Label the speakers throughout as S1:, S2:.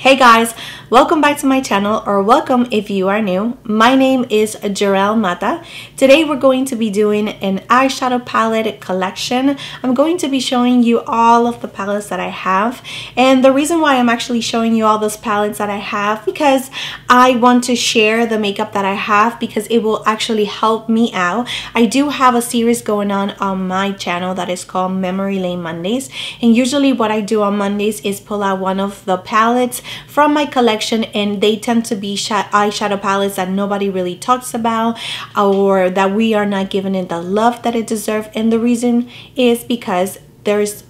S1: Hey guys, welcome back to my channel, or welcome if you are new. My name is Gerel Matta. Today we're going to be doing an eyeshadow palette collection. I'm going to be showing you all of the palettes that I have, and the reason why I'm actually showing you all those palettes that I have because I want to share the makeup that I have because it will actually help me out. I do have a series going on my channel that is called Memory Lane Mondays, and usually what I do on Mondays is pull out one of the palettes from my collection, and they tend to be eyeshadow palettes that nobody really talks about or that we are not giving it the love that it deserves. And the reason is because there's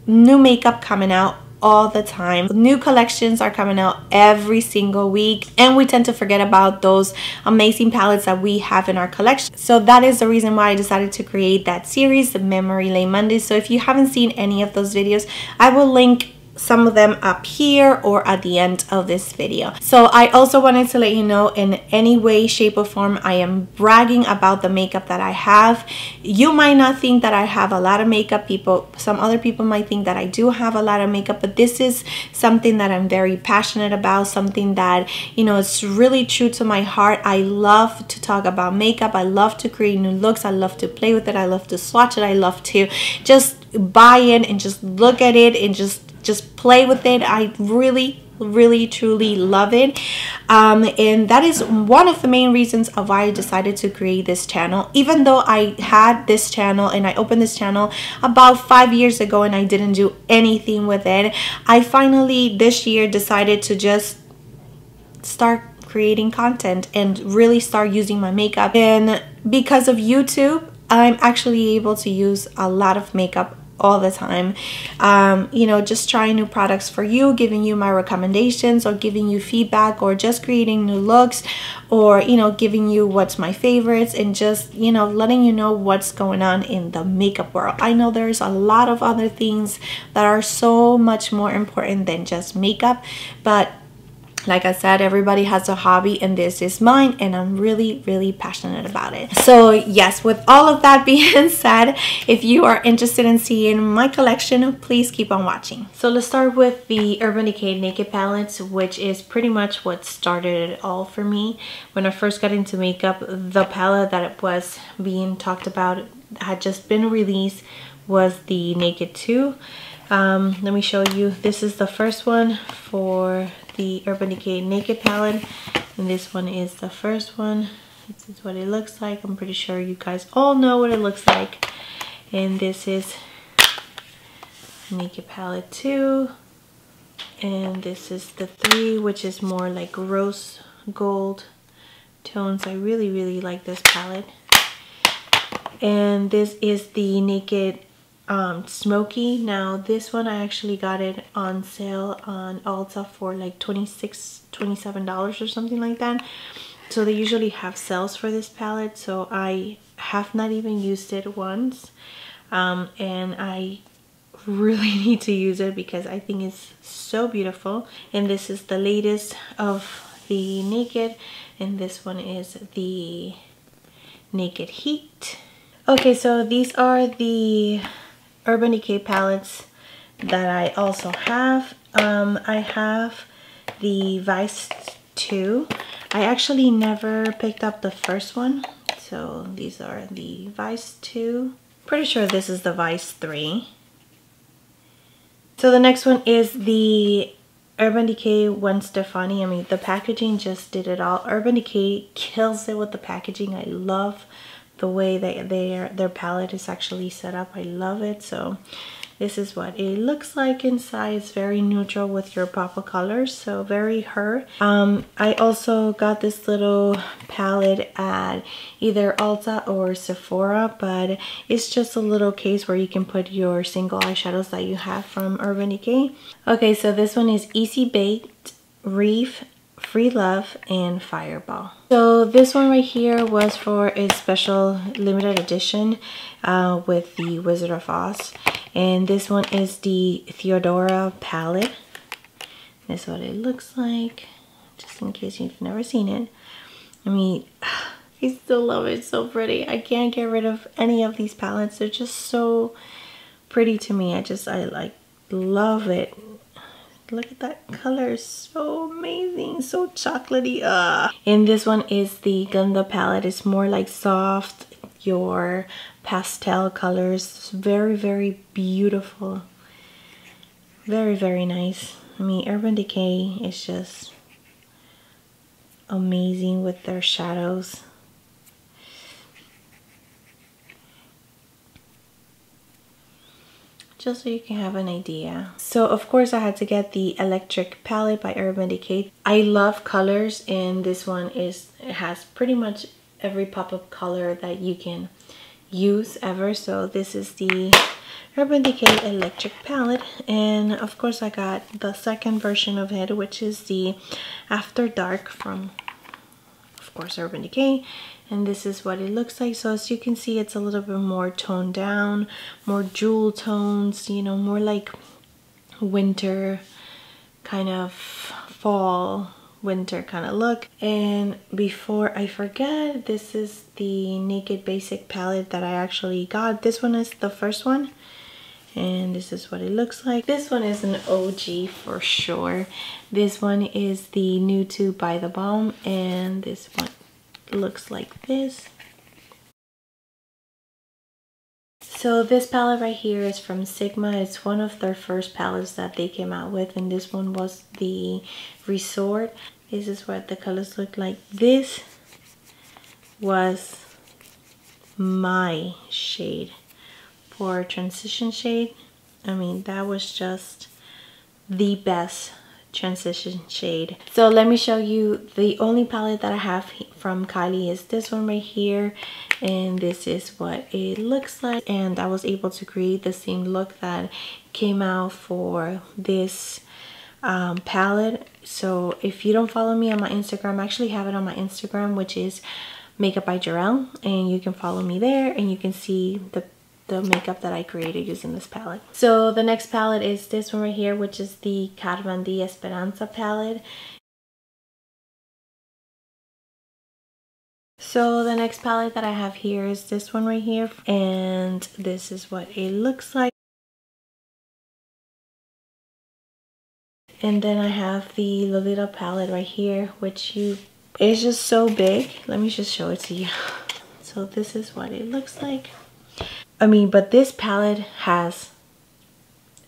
S1: new makeup coming out all the time. New collections are coming out every single week, and we tend to forget about those amazing palettes that we have in our collection. So that is the reason why I decided to create that series, the Memory Lane Mondays. So if you haven't seen any of those videos, I will link some of them up here or at the end of this video. So I also wanted to let you know, in any way, shape or form, I am bragging about the makeup that I have. You might not think that I have a lot of makeup. Some other people might think that I do have a lot of makeup, but this is something that I'm very passionate about, something that, you know, it's really true to my heart. I love to talk about makeup. I love to create new looks. I love to play with it. I love to swatch it. I love to just buy it and just look at it and just play with it. I really truly love it, and that is one of the main reasons of why I decided to create this channel. Even though I had this channel and I opened this channel about 5 years ago and I didn't do anything with it, I finally this year decided to just start creating content and really start using my makeup. And because of YouTube, I'm actually able to use a lot of makeup all the time. You know, just trying new products for you, giving you my recommendations, or giving you feedback, or just creating new looks, or, you know, giving you what's my favorites, and just, you know, letting you know what's going on in the makeup world. I know there's a lot of other things that are so much more important than just makeup, but like I said, everybody has a hobby, and this is mine, and I'm really passionate about it. So yes, with all of that being said, if you are interested in seeing my collection, please keep on watching. So let's start with the Urban Decay Naked palettes, which is pretty much what started it all for me. When I first got into makeup, the palette that was being talked about had just been released was the Naked 2. Let me show you. This is the first one for the Urban Decay Naked palette, and this one is the first one. This is what it looks like. I'm pretty sure you guys all know what it looks like. And this is Naked palette 2, and this is the 3, which is more like rose gold tones. I really like this palette. And this is the Naked Smoky. Now this one, I actually got it on sale on Ulta for like $27 or something like that. So they usually have sales for this palette, so I have not even used it once, and I really need to use it because I think it's so beautiful. And this is the latest of the Naked, and this one is the Naked Heat. Okay, so these are the Urban Decay palettes that I also have. I have the Vice 2. I actually never picked up the first one, so these are the Vice 2. Pretty sure this is the Vice 3. So the next one is the Urban Decay Gwen Stefani. I mean, the packaging just did it all. Urban Decay kills it with the packaging. I love the way their palette is actually set up. I love it. So this is what it looks like inside. It's very neutral with your pop of colors, so very her. I also got this little palette at either Ulta or Sephora, but it's just a little case where you can put your single eyeshadows that you have from Urban Decay. Okay, so this one is Easy Baked, Reef, Free Love, and Fireball. So this one right here was for a special limited edition with the Wizard of Oz, and this one is the Theodora palette. This is what it looks like, just in case you've never seen it. I mean, I still love it. It's so pretty. I can't get rid of any of these palettes. They're just so pretty to me. I like love it. Look at that color, so amazing, so chocolatey. And this one is the Ganda palette. It's more like soft, your pastel colors. It's very, very beautiful. Very, very nice. I mean, Urban Decay is just amazing with their shadows. Just so you can have an idea. So of course I had to get the Electric palette by Urban Decay. I love colors, and this one it has pretty much every pop-up color that you can use ever. So this is the Urban Decay Electric palette, and of course I got the second version of it, which is the After Dark from, of course, Urban Decay. And this is what it looks like. So as you can see, it's a little bit more toned down, more jewel tones, you know, more like winter kind of, fall winter kind of look. And before I forget, this is the Naked Basic palette that I actually got. This one is the first one, and this is what it looks like. This one is an OG for sure. This one is the New To by the Balm, and this one looks like this. So this palette right here is from Sigma. It's one of their first palettes that they came out with, and this one was the Viseart. This is what the colors look like. This was my shade for transition shade. I mean, that was just the best transition shade. So let me show you the only palette that I have from Kylie is this one right here, and this is what it looks like. And I was able to create the same look that came out for this palette. So if you don't follow me on my Instagram, I actually have it on my Instagram, which is Makeup by Gerel, and you can follow me there and you can see the makeup that I created using this palette. So the next palette is this one right here, which is the Caravan de Esperanza palette. So the next palette that I have here is this one right here, and this is what it looks like. And then I have the Lolita palette right here, which is just so big. Let me just show it to you. So this is what it looks like. I mean, but this palette has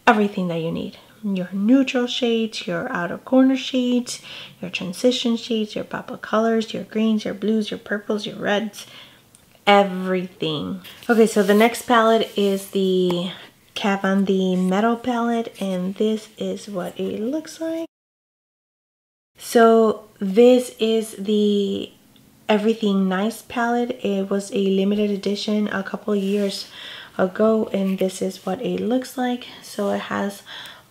S1: everything that you need. Your neutral shades, your outer corner shades, your transition shades, your pop-up colors, your greens, your blues, your purples, your reds, everything. Okay, so the next palette is the Kat Von D Metal palette, and this is what it looks like. So this is the Everything Nice palette. It was a limited edition a couple years ago, and this is what it looks like. So it has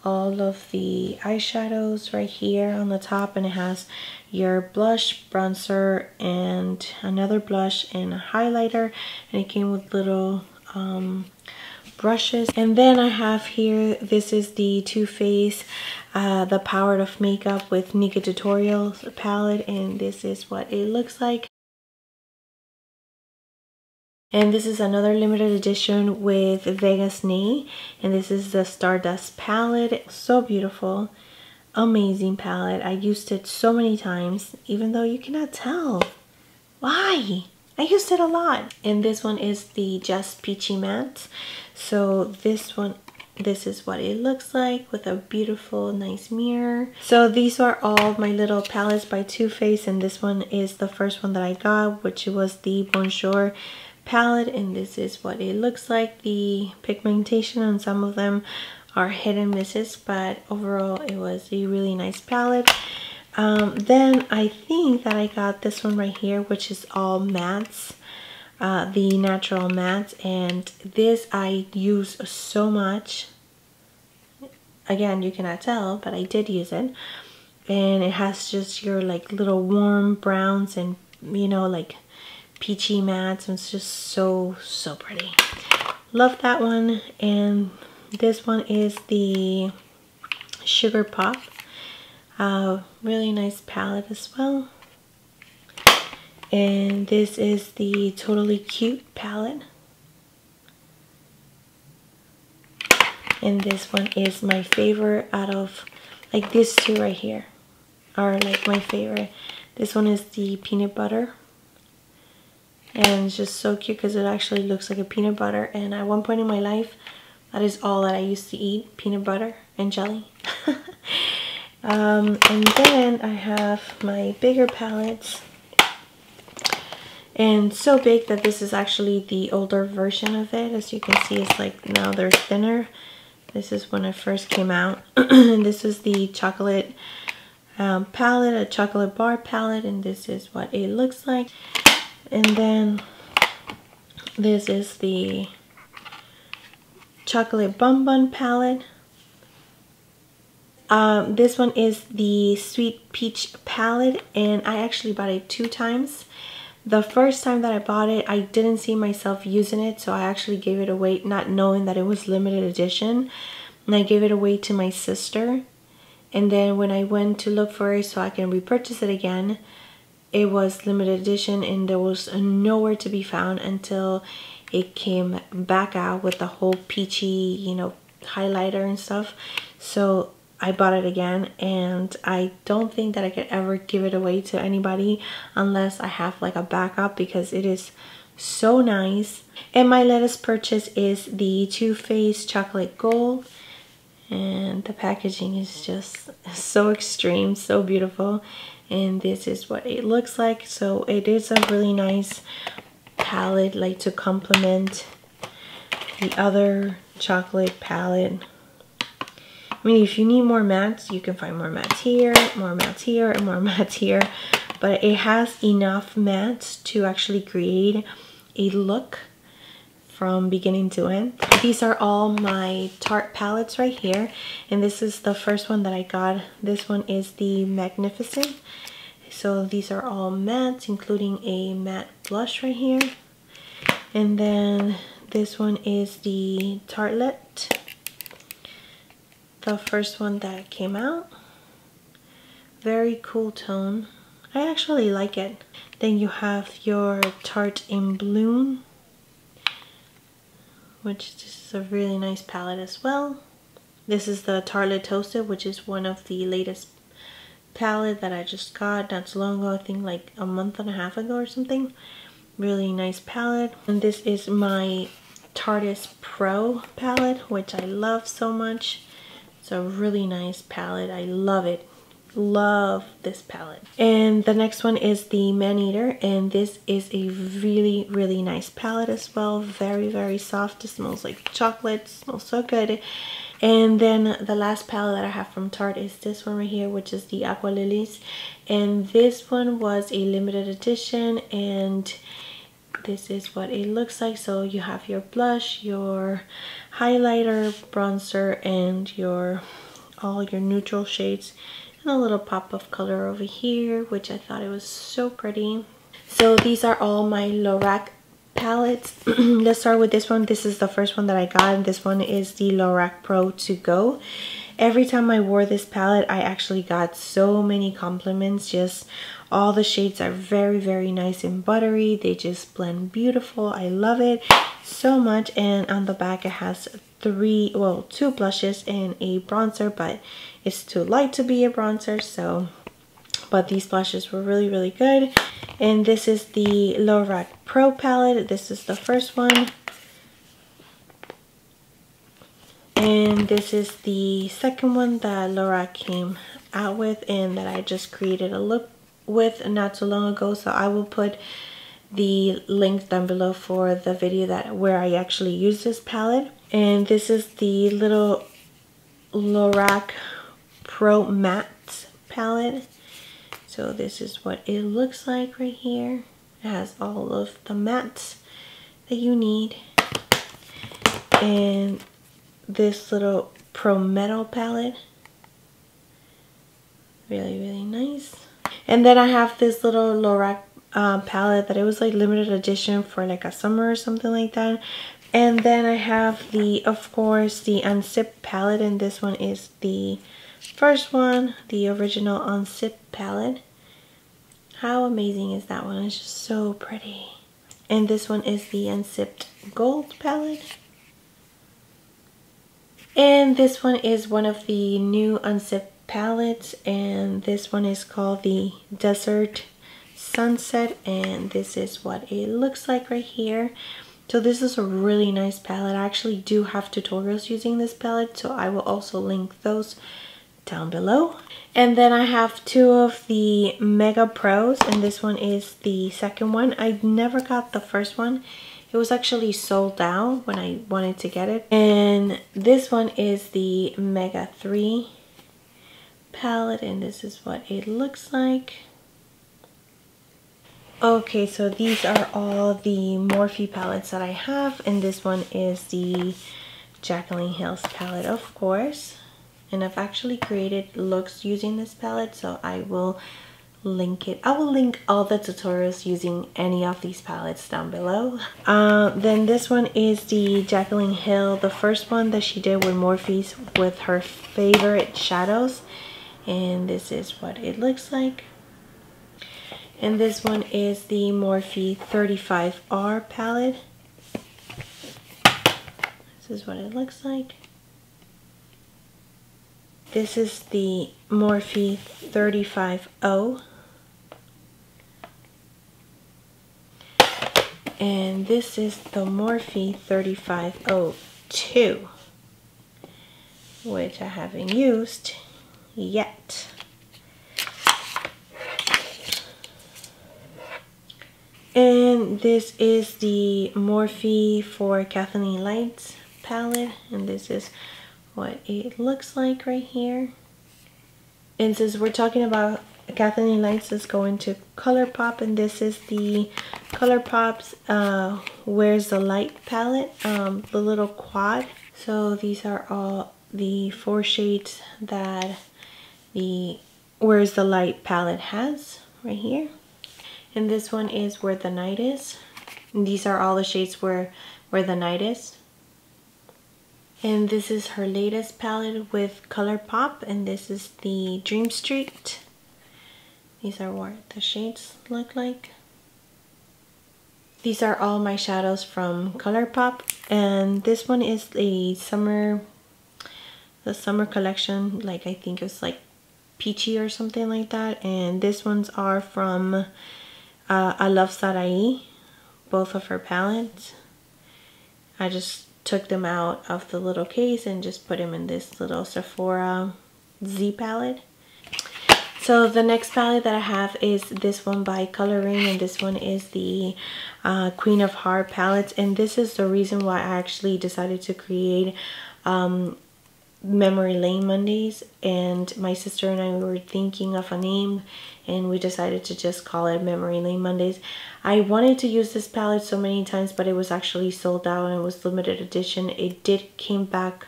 S1: all of the eyeshadows right here on the top, and it has your blush, bronzer, and another blush and a highlighter, and it came with little brushes. And then I have here, this is the Too Faced The Power of Makeup with Naked Tutorials palette, and this is what it looks like. And this is another limited edition with Vegas Nay, and this is the Stardust palette. So beautiful, amazing palette. I used it so many times, even though you cannot tell. Why? I used it a lot. And this one is the Just Peachy Matte. So this one, this is what it looks like with a beautiful, nice mirror. So these are all my little palettes by Too Faced, and this one is the first one that I got, which was the Bonjour palette, and this is what it looks like. The pigmentation on some of them are hit and misses, but overall it was a really nice palette. Then I think that I got this one right here, which is all mattes, the natural matte, and this I use so much. Again, you cannot tell, but I did use it, and it has just your like little warm browns and, you know, like peachy mattes, and it's just so pretty. Love that one. And this one is the Sugar Pop, really nice palette as well. And this is the Totally Cute palette, and this one is my favorite out of Like these two right here are like my favorite. This one is the peanut butter, and it's just so cute because it actually looks like a peanut butter, and at one point in my life that is all that I used to eat, peanut butter and jelly. And then I have my bigger palettes, and so big that this is actually the older version of it. As you can see, it's like now they're thinner. This is when it first came out. And this is the chocolate palette, a chocolate bar palette, and this is what it looks like. And then this is the chocolate bonbon palette. This one is the sweet peach palette, and I actually bought it 2 times. The first time that I bought it, I didn't see myself using it, so I actually gave it away, not knowing that it was limited edition. And I gave it away to my sister. And then when I went to look for it so I can repurchase it again, it was limited edition and there was nowhere to be found until it came back out with the whole peachy, you know, highlighter and stuff. So I bought it again, and I don't think that I could ever give it away to anybody unless I have like a backup, because it is so nice. And my latest purchase is the Too Faced Chocolate Gold, and the packaging is just so extreme, so beautiful. And this is what it looks like. So it is a really nice palette, like to complement the other chocolate palette. I mean, if you need more mattes, you can find more mattes here, more mattes here, and more mattes here. But it has enough mattes to actually create a look from beginning to end. These are all my Tarte palettes right here. And this is the first one that I got. This one is the Magnificent. So these are all mattes, including a matte blush right here. And then this one is the Tartelette. The first one that came out. Very cool tone. I actually like it. Then you have your Tarte in Bloom, which this is a really nice palette as well. This is the Tartelette Toasted, which is one of the latest palette that I just got not too long ago. I think like a month and a half ago or something. Really nice palette. And this is my Tarte Pro palette, which I love so much. It's a really nice palette. I love it. Love this palette. And the next one is the Man Eater, and this is a really, really nice palette as well. Very, very soft. It smells like chocolate. It smells so good. And then the last palette that I have from Tarte is this one right here, which is the Aqua Lilies. And this one was a limited edition, and this is what it looks like. So you have your blush, your highlighter, bronzer, and all your neutral shades, and a little pop of color over here, which I thought it was so pretty. So these are all my Lorac palettes. Let's start with this one. This is the first one that I got. This one is the Lorac Pro To Go. Every time I wore this palette, I actually got so many compliments. Just all the shades are very, very nice and buttery. They just blend beautiful. I love it so much. And on the back, it has two blushes and a bronzer, but it's too light to be a bronzer. So, but these blushes were really, really good. And this is the Lorac Pro palette. This is the first one. And this is the second one that Lorac came out with and that I just created a look with not too long ago. So I will put the link down below for the video where I actually use this palette. And this is the little Lorac Pro Matte palette. So this is what it looks like right here. It has all of the mattes that you need. And this little Pro Metal palette. Really, really nice. And then I have this little Lorac palette that it was like limited edition for like a summer or something like that. And then I have of course, the Unzipped palette, and this one is the first one, the original Unzipped palette. How amazing is that one? It's just so pretty. And this one is the Unzipped Gold palette. And this one is one of the new Unzipped palette, and this one is called the Desert Sunset, and this is what it looks like right here. So this is a really nice palette. I actually do have tutorials using this palette, so I will also link those down below. And then I have two of the Mega Pros, and this one is the second one. I never got the first one. It was actually sold out when I wanted to get it. And this one is the Mega 3 palette, and this is what it looks like. Okay, so these are all the Morphe palettes that I have, and this one is the Jaclyn Hill's palette, of course. And I've actually created looks using this palette, so I will link it. I will link all the tutorials using any of these palettes down below. Then this one is the Jaclyn Hill, the first one that she did with Morphe's with her favorite shadows, and this is what it looks like. And this one is the Morphe 35R palette. This is what it looks like. This is the Morphe 35O. And this is the Morphe 3502, which I haven't used yet. And this is the Morphe for Kathleen Lights palette, and this is what it looks like right here. And since we're talking about Kathleen Lights, let's go into ColourPop, and this is the ColourPop's Where's the Light palette, the little quad. So these are all the 4 shades that the Where's the Light palette has right here. And this one is Where the Night Is. And these are all the shades where the night is. And this is her latest palette with ColourPop, and this is the Dream Street. These are what the shades look like. These are all my shadows from ColourPop, and this one is the summer collection, like I think it's like peachy or something like that. And this ones are from I Love Sarai, both of her palettes. I just took them out of the little case and just put them in this little Sephora Z palette. So the next palette that I have is this one by Raine, and this one is the Queen of Heart palette. And this is the reason why I actually decided to create Memory Lane Mondays, and my sister and I were thinking of a name, and we decided to just call it Memory Lane Mondays. I wanted to use this palette so many times, but it was actually sold out and it was limited edition. It came back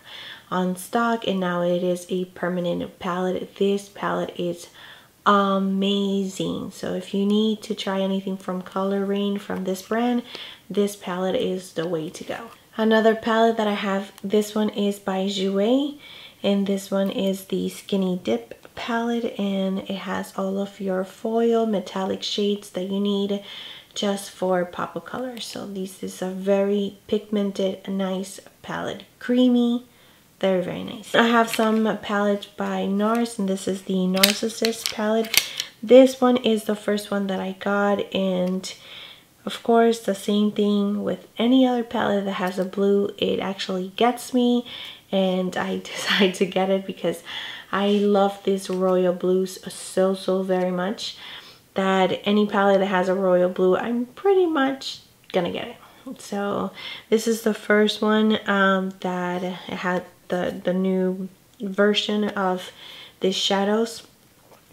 S1: on stock, and now it is a permanent palette. This palette is amazing. So if you need to try anything from Raine from this brand, this palette is the way to go. Another palette that I have, this one is by Juvia, and this one is the Skinny Dip palette, and it has all of your foil metallic shades that you need just for pop of color. So this is a very pigmented, nice palette, creamy, very nice. I have some palettes by NARS, and this is the Narcissist palette. This one is the first one that I got, and of course, the same thing with any other palette that has a blue, it actually gets me, and I decided to get it because I love this royal blues so very much that any palette that has a royal blue, I'm pretty much gonna get it. So this is the first one that it had the new version of these shadows,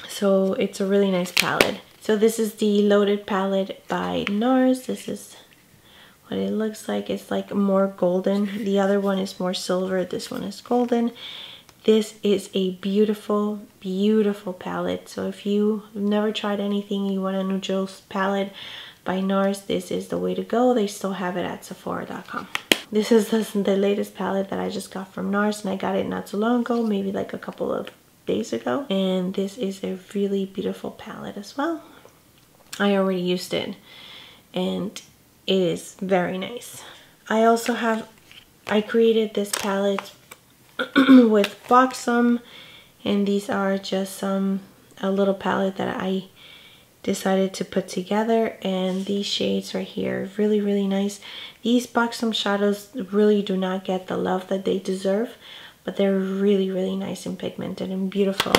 S1: so it's a really nice palette. So this is the Loaded palette by NARS. This is what it looks like. It's like more golden. The other one is more silver. This one is golden. This is a beautiful palette. So if you've never tried anything, you want a neutrals palette by NARS, this is the way to go. They still have it at Sephora.com. This is the latest palette that I just got from NARS, and I got it not so long ago, maybe like a couple of days ago. And this is a really beautiful palette as well. I already used it and it is very nice. I created this palette with Buxom, And these are just a little palette that I decided to put together, and these shades right here are really nice. These Buxom shadows really do not get the love that they deserve, but they're really nice and pigmented and beautiful.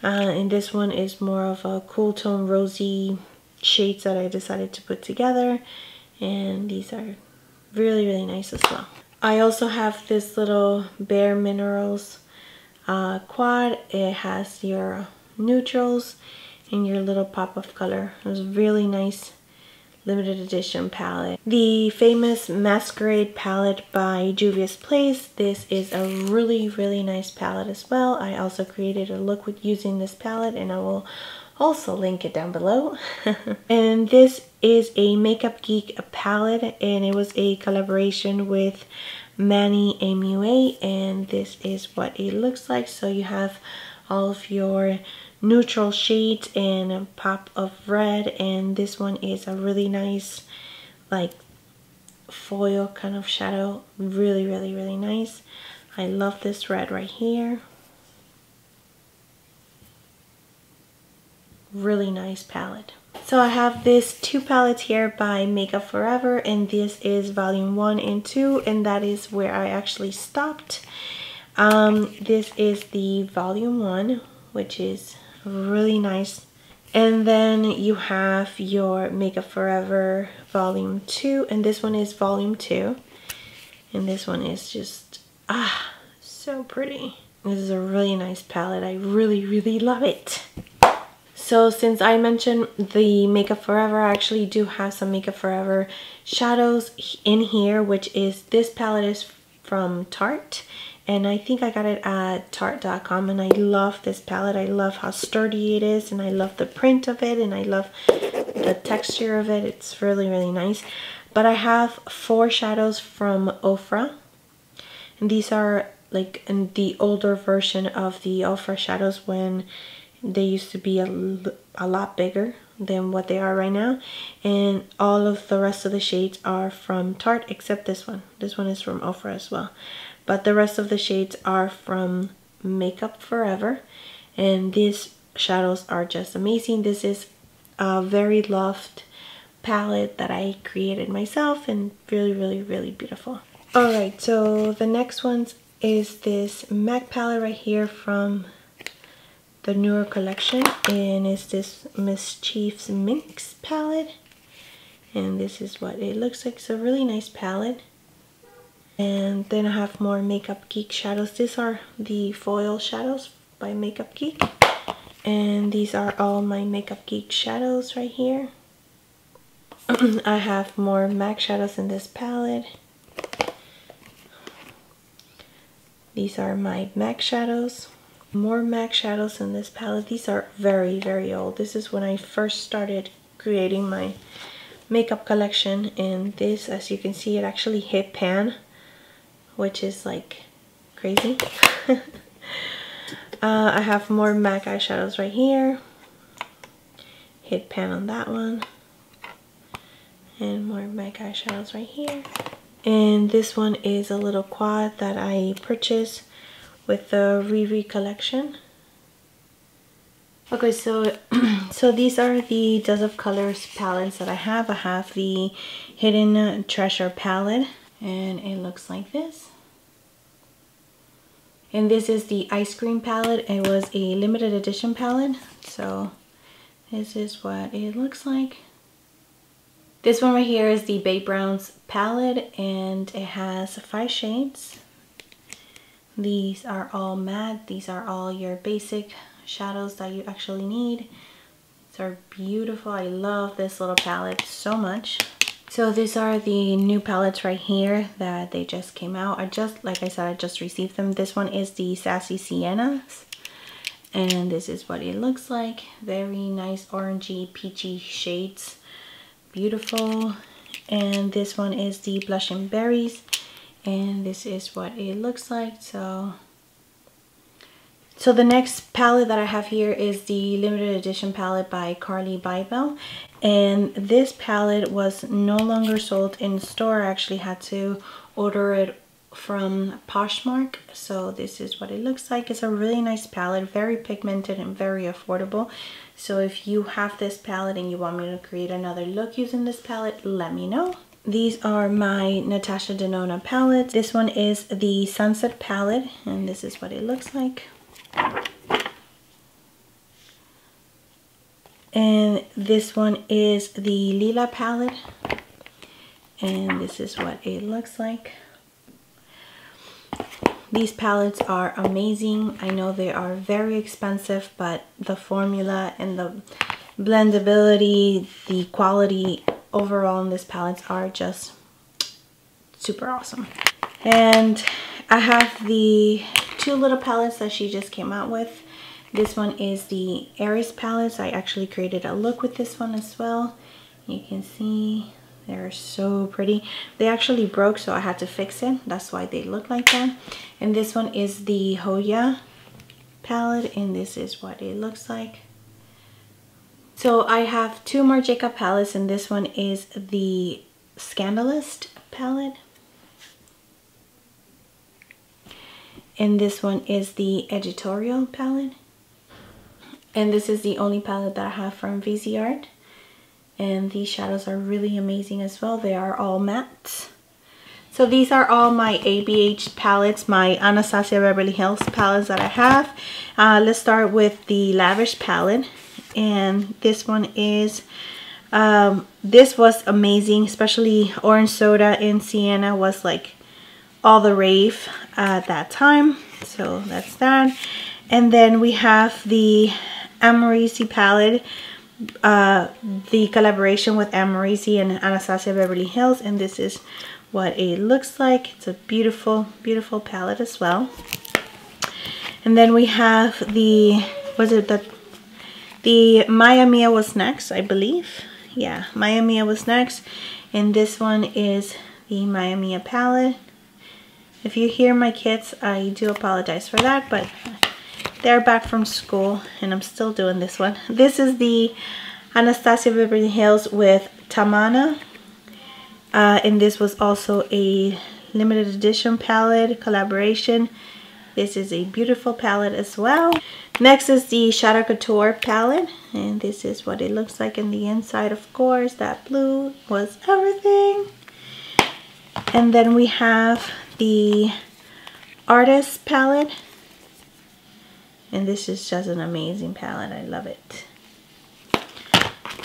S1: And this one is more of a cool tone rosy shades that I decided to put together, and these are really nice as well. I also have this little Bare Minerals quad. It has your neutrals and your little pop of color. It was a really nice limited edition palette. The famous Masquerade palette by Juvia's Place. This is a really nice palette as well. I also created a look with using this palette, and I will also link it down below. And this is a Makeup Geek palette, and it was a collaboration with Manny MUA, and this is what it looks like. So you have all of your neutral shades and a pop of red, and this one is a really nice like foil kind of shadow. Really nice. I love this red right here. Really nice palette. So I have this two palettes here by Makeup Forever, and this is volume 1 and 2, and that is where I actually stopped. This is the volume 1, which is really nice, and then you have your Makeup Forever volume 2, and this one is volume 2, and this one is just so pretty. This is a really nice palette. I really love it. So since I mentioned the Makeup Forever, I actually do have some Makeup Forever shadows in here, which is this palette is from Tarte, and I think I got it at Tarte.com, and I love this palette. I love how sturdy it is, and I love the print of it, and I love the texture of it. It's really nice. But I have 4 shadows from Ofra, and these are like in the older version of the Ofra shadows when they used to be a lot bigger than what they are right now. And all of the rest of the shades are from Tarte except this one. This one is from Ofra as well. But the rest of the shades are from Makeup Forever, and these shadows are just amazing. This is a very loved palette that I created myself, and really beautiful. Alright, so the next one is this MAC palette right here from the newer collection, and it's this Mischief's Minx palette, and this is what it looks like. It's a really nice palette. And then I have more Makeup Geek shadows. These are the foil shadows by Makeup Geek, and these are all my Makeup Geek shadows right here. I have more MAC shadows in this palette. These are my MAC shadows. More MAC shadows in this palette. These are very old. This is when I first started creating my makeup collection, and this, as you can see, it actually hit pan, which is like crazy. I have more MAC eyeshadows right here. Hit pan on that one. And more MAC eyeshadows right here. And this one is a little quad that I purchased with the Riri collection. Okay, so so these are the Dust of Colors palettes that I have. I have the Hidden Treasure palette, and it looks like this. And this is the Ice Cream palette. It was a limited edition palette, so this is what it looks like. This one right here is the Babe Browns palette, and it has 5 shades. These are all matte. These are all your basic shadows that you actually need. These are beautiful. I love this little palette so much. So these are the new palettes right here that they just came out. Like I said, I just received them. This one is the Sassy Siennas, and this is what it looks like. Very nice orangey peachy shades. Beautiful. And this one is the Blushing Berries, and this is what it looks like. So the next palette that I have here is the limited edition palette by Carly Bybel, and this palette was no longer sold in store. I actually had to order it from Poshmark. So this is what it looks like. It's a really nice palette, very pigmented and very affordable. So if you have this palette and you want me to create another look using this palette, let me know. These are my Natasha Denona palettes. This one is the Sunset palette, and this is what it looks like. And this one is the Lila palette, and this is what it looks like. These palettes are amazing. I know they are very expensive, but the formula and the blendability, the quality overall in these palettes are just super awesome. And I have the two little palettes that she just came out with. This one is the Aries palettes. I actually created a look with this one as well. You can see they're so pretty. They actually broke, so I had to fix it. That's why they look like that. And this one is the Hoya palette, and this is what it looks like. So I have two more Jacob palettes, and this one is the Scandalist palette. And this one is the Editorial palette. And this is the only palette that I have from Viseart. And these shadows are really amazing as well. They are all matte. So these are all my ABH palettes, my Anastasia Beverly Hills palettes that I have. Let's start with the Lavish palette. And this one is, this was amazing, especially Orange Soda and Sienna was like all the rave at that time. So that's that. And then we have the Amorisi palette, the collaboration with Amorisi and Anastasia Beverly Hills, and this is what it looks like. It's a beautiful, beautiful palette as well. And then we have the, was it the Maya Mia was next, I believe. Yeah, Maya Mia was next, and this one is the Maya Mia palette. If you hear my kids, I do apologize for that, but they're back from school and I'm still doing this one. This is the Anastasia Beverly Hills with Tamana. And this was also a limited edition palette collaboration. This is a beautiful palette as well. Next is the Shadow Couture palette. And this is what it looks like in the inside, of course. That blue was everything. And then we have the Artist palette. And this is just an amazing palette. I love it.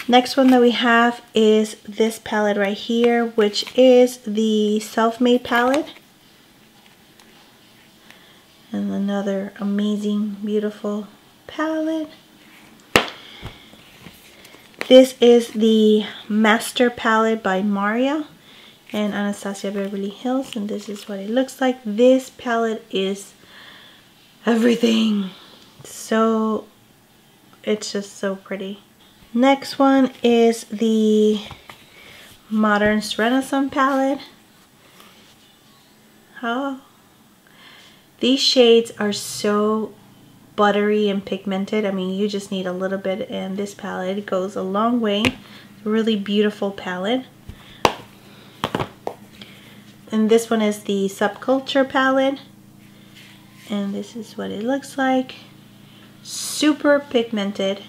S1: Next one that we have is this palette right here, which is the Self-Made palette. And another amazing, beautiful palette. This is the Master palette by Maria and Anastasia Beverly Hills, and this is what it looks like. This palette is everything. So it's just so pretty. Next one is the Modern Renaissance palette. Oh, these shades are so buttery and pigmented. I mean, you just need a little bit, and this palette goes a long way. Really beautiful palette. And this one is the Subculture palette, and this is what it looks like. Super pigmented,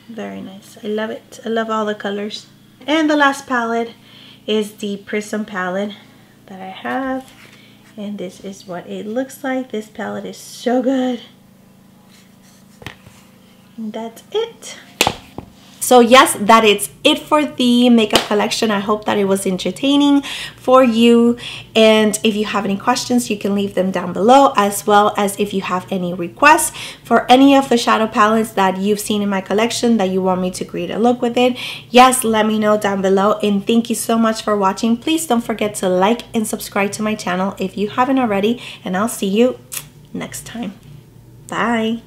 S1: very nice. I love it. I love all the colors. And the last palette is the Prism palette that I have, and this is what it looks like. This palette is so good. And that's it. So yes, that is it for the makeup collection. I hope that it was entertaining for you. And if you have any questions, you can leave them down below, as well as if you have any requests for any of the shadow palettes that you've seen in my collection that you want me to create a look with it. Yes, let me know down below. And thank you so much for watching. Please don't forget to like and subscribe to my channel if you haven't already. And I'll see you next time. Bye.